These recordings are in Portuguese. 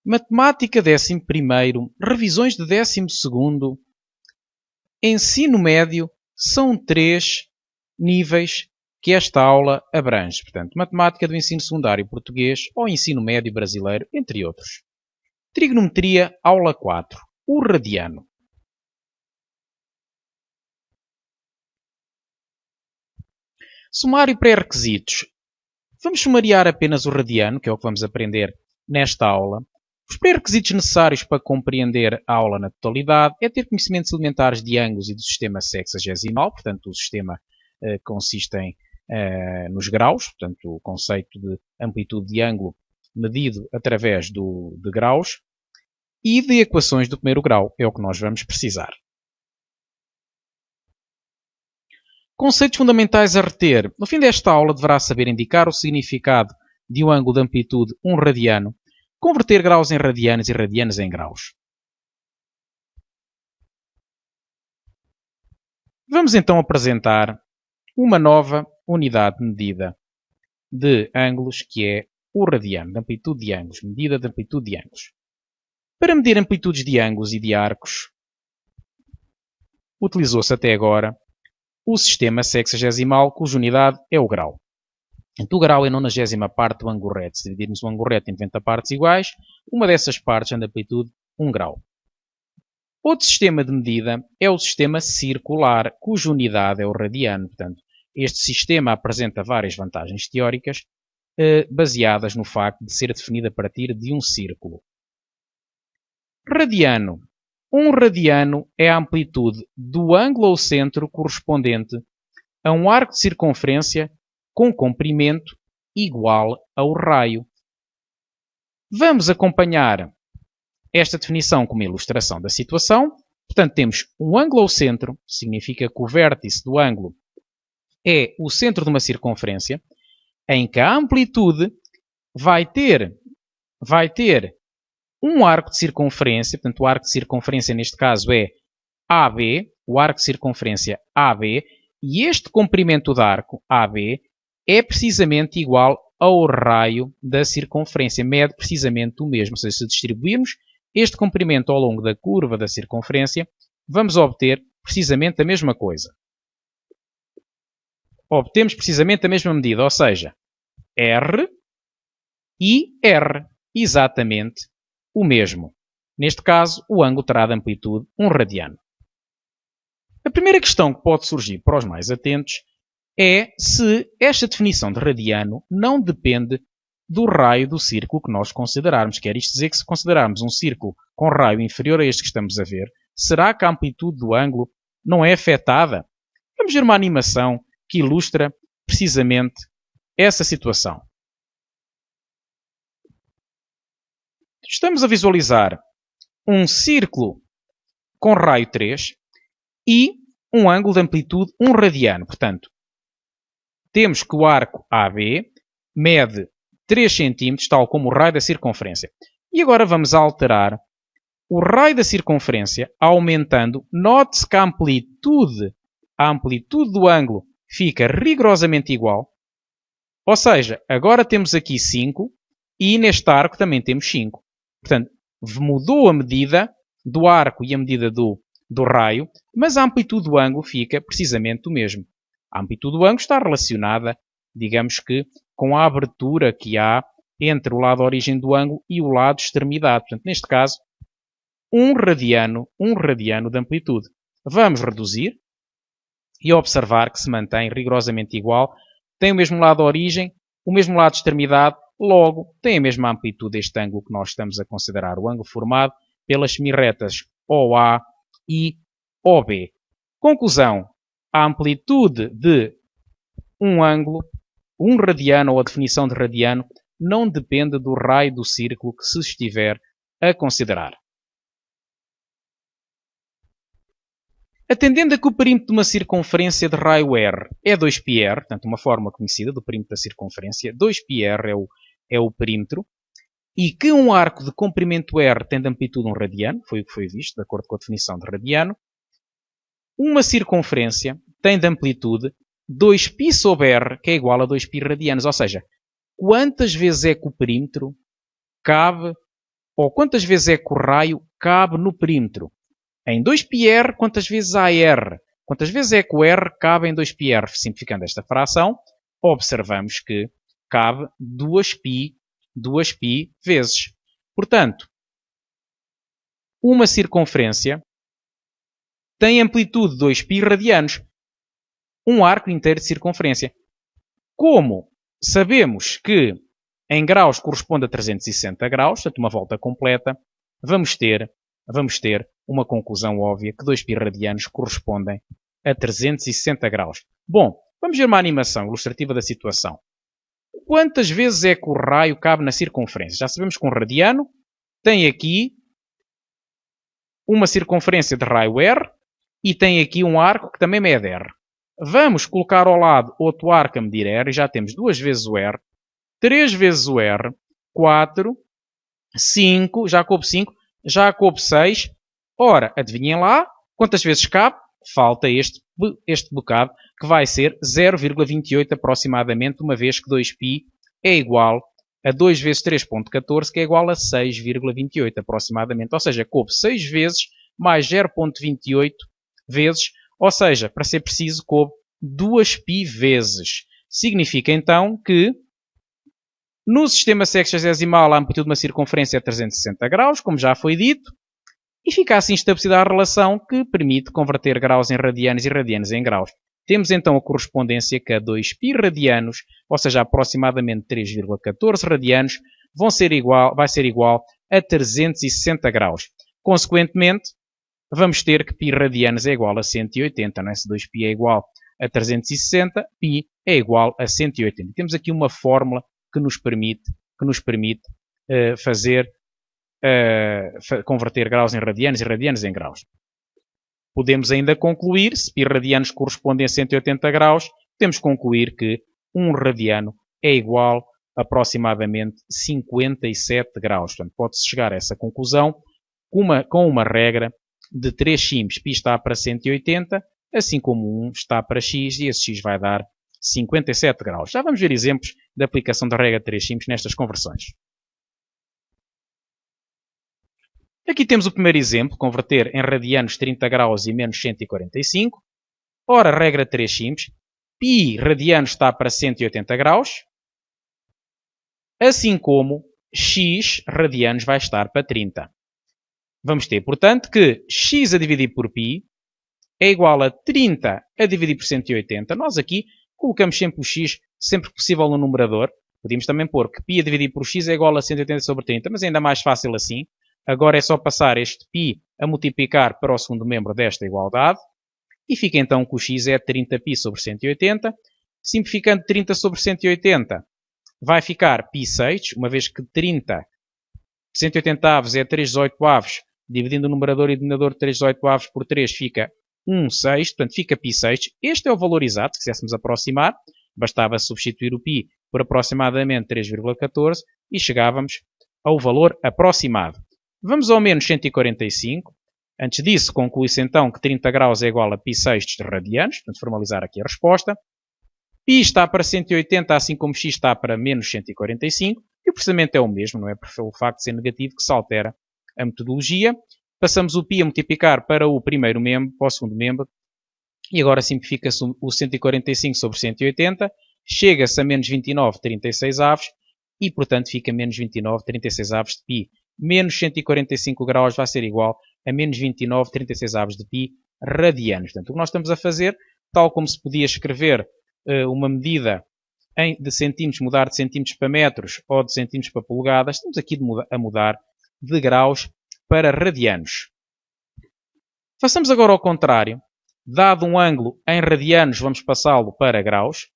Matemática 11º, revisões de 12º, ensino médio, são 3 níveis que esta aula abrange. Portanto, matemática do ensino secundário português ou ensino médio brasileiro, entre outros. Trigonometria, aula 4, o radiano. Sumário pré-requisitos. Vamos sumariar apenas o radiano, que é o que vamos aprender nesta aula. Os pré-requisitos necessários para compreender a aula na totalidade é ter conhecimentos elementares de ângulos e do sistema sexagesimal, portanto, o sistema consiste nos graus, portanto, o conceito de amplitude de ângulo medido através de graus, e de equações do primeiro grau, é o que nós vamos precisar. Conceitos fundamentais a reter. No fim desta aula deverá saber indicar o significado de um ângulo de amplitude 1 radiano, converter graus em radianos e radianos em graus. Vamos então apresentar uma nova unidade de medida de ângulos, que é o radiano, de amplitude de ângulos, medida de amplitude de ângulos. Para medir amplitudes de ângulos e de arcos, utilizou-se até agora o sistema sexagesimal, cuja unidade é o grau. Então, o grau é a 90ª parte do ângulo reto. Se dividirmos o ângulo reto em 90 partes iguais, uma dessas partes é de amplitude 1 grau. Outro sistema de medida é o sistema circular, cuja unidade é o radiano. Portanto, este sistema apresenta várias vantagens teóricas baseadas no facto de ser definido a partir de um círculo. Radiano. Um radiano é a amplitude do ângulo ao centro correspondente a um arco de circunferência com comprimento igual ao raio. Vamos acompanhar esta definição como ilustração da situação. Portanto, temos um ângulo ao centro, significa que o vértice do ângulo é o centro de uma circunferência, em que a amplitude vai ter um arco de circunferência, portanto, o arco de circunferência neste caso é AB, o arco de circunferência AB, e este comprimento de arco AB é precisamente igual ao raio da circunferência, mede precisamente o mesmo. Ou seja, se distribuirmos este comprimento ao longo da curva da circunferência, vamos obter precisamente a mesma coisa. Obtemos precisamente a mesma medida, ou seja, R e R, exatamente o mesmo. Neste caso, o ângulo terá de amplitude 1 radiano. A primeira questão que pode surgir para os mais atentos é se esta definição de radiano não depende do raio do círculo que nós considerarmos. Quer isto dizer que se considerarmos um círculo com raio inferior a este que estamos a ver, será que a amplitude do ângulo não é afetada? Vamos ver uma animação que ilustra precisamente essa situação. Estamos a visualizar um círculo com raio 3 e um ângulo de amplitude 1 radiano. Portanto, temos que o arco AB mede 3 cm, tal como o raio da circunferência. E agora vamos alterar o raio da circunferência aumentando. Note-se que a amplitude do ângulo fica rigorosamente igual. Ou seja, agora temos aqui 5 e neste arco também temos 5. Portanto, mudou a medida do arco e a medida do raio, mas a amplitude do ângulo fica precisamente o mesmo. A amplitude do ângulo está relacionada, digamos que, com a abertura que há entre o lado de origem do ângulo e o lado de extremidade. Portanto, neste caso, 1 radiano de amplitude. Vamos reduzir e observar que se mantém rigorosamente igual. Tem o mesmo lado de origem, o mesmo lado de extremidade, logo tem a mesma amplitude deste ângulo que nós estamos a considerar o ângulo formado pelas semirretas OA e OB. Conclusão. A amplitude de um ângulo, 1 radiano ou a definição de radiano, não depende do raio do círculo que se estiver a considerar. Atendendo a que o perímetro de uma circunferência de raio R é 2πr, portanto uma forma conhecida do perímetro da circunferência, 2πr é o perímetro, e que um arco de comprimento R tem de amplitude 1 radiano, foi o que foi visto, de acordo com a definição de radiano, uma circunferência tem de amplitude 2π sobre R, que é igual a 2π radianos. Ou seja, quantas vezes é que o perímetro cabe ou quantas vezes é que o raio cabe no perímetro. Em 2πr, quantas vezes há r? Quantas vezes é que o r cabe em 2πr? Simplificando esta fração, observamos que cabe 2π vezes. Portanto, uma circunferência tem amplitude de 2π radianos. Um arco inteiro de circunferência. Como sabemos que em graus corresponde a 360 graus, portanto uma volta completa, vamos ter uma conclusão óbvia que 2π radianos correspondem a 360 graus. Bom, vamos ver uma animação ilustrativa da situação. Quantas vezes é que o raio cabe na circunferência? Já sabemos que um radiano tem aqui uma circunferência de raio r e tem aqui um arco que também mede r. Vamos colocar ao lado outro arco a medir r e já temos 2 vezes o r, 3 vezes o r, 4, 5, já coube 5, já coube 6. Ora, adivinhem lá quantas vezes cabe? Falta este bocado, que vai ser 0,28 aproximadamente, uma vez que 2π é igual a 2 vezes 3.14, que é igual a 6,28 aproximadamente. Ou seja, coube 6 vezes mais 0,28 vezes, ou seja, para ser preciso, coube 2π vezes. Significa então que no sistema sexagesimal a amplitude de uma circunferência é 360 graus, como já foi dito, e fica assim estabelecida a relação que permite converter graus em radianos e radianos em graus. Temos então a correspondência que a 2π radianos, ou seja, aproximadamente 3,14 radianos, vai ser igual a 360 graus. Consequentemente, vamos ter que π radianos é igual a 180, não é? Se 2π é igual a 360, π é igual a 180. Temos aqui uma fórmula que nos permite converter graus em radianos e radianos em graus. Podemos ainda concluir, se π radianos correspondem a 180 graus, podemos concluir que 1 radiano é igual a aproximadamente 57 graus. Portanto, pode-se chegar a essa conclusão com uma regra de 3 simples. π está para 180, assim como 1 está para x, e esse x vai dar 57 graus. Já vamos ver exemplos de aplicação da regra de 3 simples nestas conversões. Aqui temos o primeiro exemplo, converter em radianos 30 graus e menos 145. Ora, regra 3 simples. π radianos está para 180 graus, assim como x radianos vai estar para 30. Vamos ter, portanto, que x a dividir por π é igual a 30 a dividir por 180. Nós aqui colocamos sempre o x, sempre que possível, no numerador. Podíamos também pôr que π a dividir por x é igual a 180 sobre 30, mas é ainda mais fácil assim. Agora é só passar este π a multiplicar para o segundo membro desta igualdade. E fica então que o x é 30π sobre 180. Simplificando 30 sobre 180, vai ficar π sextos, uma vez que 30, 180 avos é 3/8 avos, dividindo o numerador e o denominador 3/8 avos por 3 fica 1 sexto, portanto fica π sextos. Este é o valor exato, se quiséssemos aproximar, bastava substituir o π por aproximadamente 3,14 e chegávamos ao valor aproximado. Vamos ao menos 145. Antes disso, conclui-se então que 30 graus é igual a π sextos de radianos. Portanto, formalizar aqui a resposta. π está para 180, assim como x está para menos 145. E o processamento é o mesmo, não é? Pelo facto de ser negativo que se altera a metodologia. Passamos o π a multiplicar para o primeiro membro, para o segundo membro. E agora simplifica-se o 145 sobre 180. Chega-se a menos 29,36 avos. E, portanto, fica menos 29,36 avos de π. Menos 145 graus vai ser igual a menos 29,36 avos de π radianos. Portanto, o que nós estamos a fazer, tal como se podia escrever uma medida de centímetros, mudar de centímetros para metros ou de centímetros para polegadas, estamos aqui a mudar de graus para radianos. Façamos agora ao contrário. Dado um ângulo em radianos, vamos passá-lo para graus.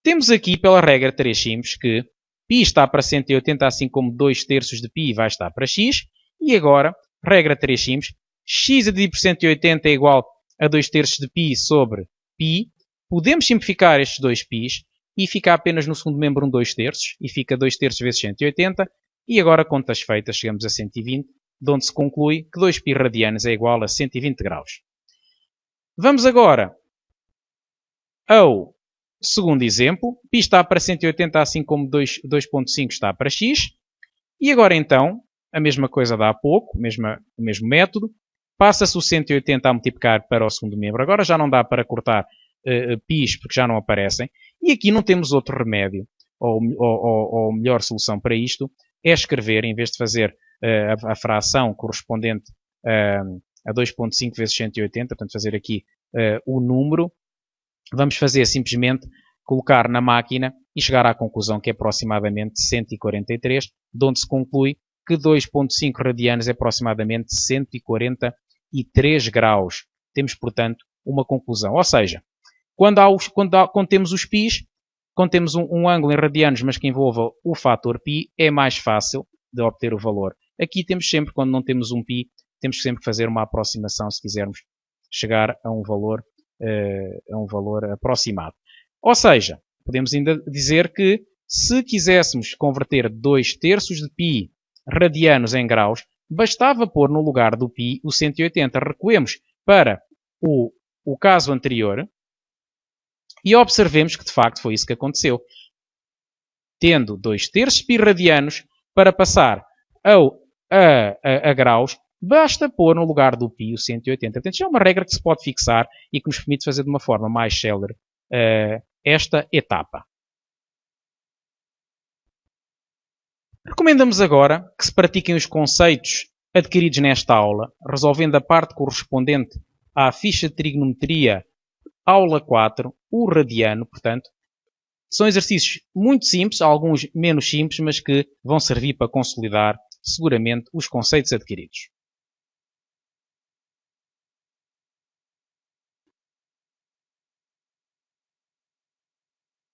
Temos aqui, pela regra 3 simples, que π está para 180, assim como 2 terços de π vai estar para x. E agora, regra 3 simples, x a dividir por 180 é igual a 2 terços de π sobre π. Podemos simplificar estes 2 π's e fica apenas no segundo membro 2 terços. E fica 2 terços vezes 180. E agora, contas feitas, chegamos a 120, de onde se conclui que 2π radianos é igual a 120 graus. Vamos agora ao segundo exemplo. π está para 180, assim como 2,5 está para x. E agora então, a mesma coisa dá há pouco, o mesmo método. Passa-se o 180 a multiplicar para o segundo membro. Agora já não dá para cortar π's porque já não aparecem. E aqui não temos outro remédio. Ou melhor solução para isto é escrever, em vez de fazer a fração correspondente a 2.5 vezes 180, portanto fazer aqui o número, vamos fazer simplesmente colocar na máquina e chegar à conclusão que é aproximadamente 143, de onde se conclui que 2.5 radianos é aproximadamente 143 graus. Temos, portanto, uma conclusão. Ou seja, quando temos os π's, quando temos um ângulo em radianos, mas que envolva o fator π, é mais fácil de obter o valor. Aqui temos sempre, quando não temos um π, temos sempre que fazer uma aproximação se quisermos chegar a um valor aproximado. Ou seja, podemos ainda dizer que se quiséssemos converter 2/3 de π radianos em graus, bastava pôr no lugar do π o 180. Recuemos para o caso anterior e observemos que de facto foi isso que aconteceu. Tendo 2/3 π radianos, para passar a graus, basta pôr no lugar do π o 180. Portanto, isto é uma regra que se pode fixar e que nos permite fazer de uma forma mais célere esta etapa. Recomendamos agora que se pratiquem os conceitos adquiridos nesta aula, resolvendo a parte correspondente à ficha de trigonometria, aula 4, o radiano, portanto. São exercícios muito simples, alguns menos simples, mas que vão servir para consolidar seguramente os conceitos adquiridos.